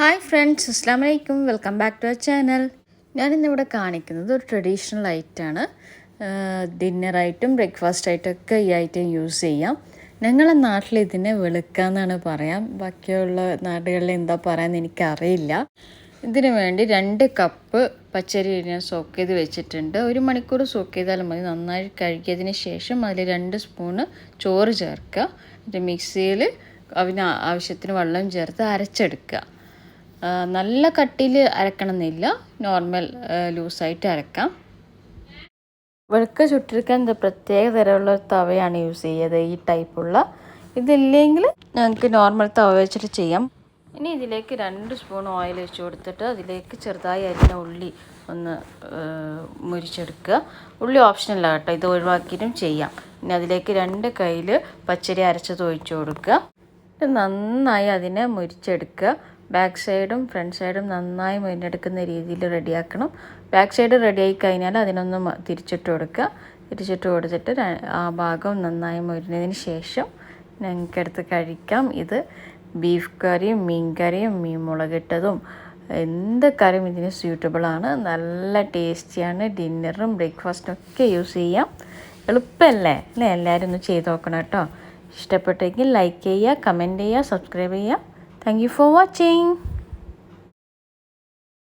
Hi friends, അസ്സാം വലൈക്കും. Welcome back to our channel. ഞാനിന്നിവിടെ കാണിക്കുന്നത് ഒരു ട്രഡീഷണൽ ഐറ്റമാണ്. ഡിന്നറായിട്ടും ബ്രേക്ക്ഫാസ്റ്റായിട്ടൊക്കെ ഈ ഐറ്റം യൂസ് ചെയ്യാം. ഞങ്ങളുടെ നാട്ടിൽ ഇതിനെ വെളുക്കാന്നാണ് പറയാം. ബാക്കിയുള്ള നാടുകളിൽ എന്താ പറയാമെന്ന് എനിക്കറിയില്ല. ഇതിനു വേണ്ടി 2 കപ്പ് പച്ചരി ഞാൻ സോക്ക് ചെയ്ത് വെച്ചിട്ടുണ്ട്. 1 മണിക്കൂർ സോക്ക് ചെയ്താലും മതി. നന്നായി കഴുകിയതിന് ശേഷം അതിൽ 2 സ്പൂണ് ചോറ് ചേർക്കുക. എന്നിട്ട് മിക്സിയിൽ അതിന് ആവശ്യത്തിന് വെള്ളം ചേർത്ത് അരച്ചെടുക്കുക. നല്ല കട്ടിയിൽ അരക്കണമെന്നില്ല, നോർമൽ ലൂസായിട്ട് അരക്കാം. വെളുക്ക ചുട്ടെടുക്കാൻ പ്രത്യേക തരമുള്ള തവയാണ് യൂസ് ചെയ്യുന്നത്, ഈ ടൈപ്പുള്ള. ഇതില്ലെങ്കിൽ ഞങ്ങൾക്ക് നോർമൽ തവ വെച്ചിട്ട് ചെയ്യാം. ഇനി ഇതിലേക്ക് 2 സ്പൂൺ ഓയിൽ വെച്ച് കൊടുത്തിട്ട് അതിലേക്ക് ചെറുതായി അരിഞ്ഞ ഉള്ളി ഒന്ന് മുരിച്ചെടുക്കുക. ഉള്ളി ഓപ്ഷനല്ല കേട്ടോ, ഇത് ഒഴിവാക്കിയിട്ടും ചെയ്യാം. ഇനി അതിലേക്ക് 2 കയ്യിൽ പച്ചരി അരച്ചത് ഒഴിച്ചു കൊടുക്കുക. നന്നായി അതിനെ മുരിച്ചെടുക്കുക. ബാക്ക് സൈഡും ഫ്രണ്ട് സൈഡും നന്നായി മുരിഞ്ഞെടുക്കുന്ന രീതിയിൽ റെഡിയാക്കണം. ബാക്ക് സൈഡ് റെഡിയായി കഴിഞ്ഞാൽ അതിനൊന്ന് തിരിച്ചിട്ട് കൊടുക്കുക. തിരിച്ചിട്ട് കൊടുത്തിട്ട് ആ ഭാഗം നന്നായി മുരിഞ്ഞതിന് ശേഷം ഞങ്ങൾക്കെടുത്ത് കഴിക്കാം. ഇത് ബീഫ് കറിയും മീൻ കറിയും മീൻ മുളകിട്ടതും എന്ത് കറിയും ഇതിന് സ്യൂട്ടബിളാണ്. നല്ല ടേസ്റ്റിയാണ്. ഡിന്നറും ബ്രേക്ക്ഫാസ്റ്റും ഒക്കെ യൂസ് ചെയ്യാം. എളുപ്പമല്ലേ അല്ലേ? എല്ലാവരും ഒന്ന് ചെയ്ത് നോക്കണം കേട്ടോ. ഇഷ്ടപ്പെട്ടെങ്കിൽ ലൈക്ക് ചെയ്യുക, കമൻറ്റ് ചെയ്യുക, സബ്സ്ക്രൈബ് ചെയ്യുക. Thank you for watching.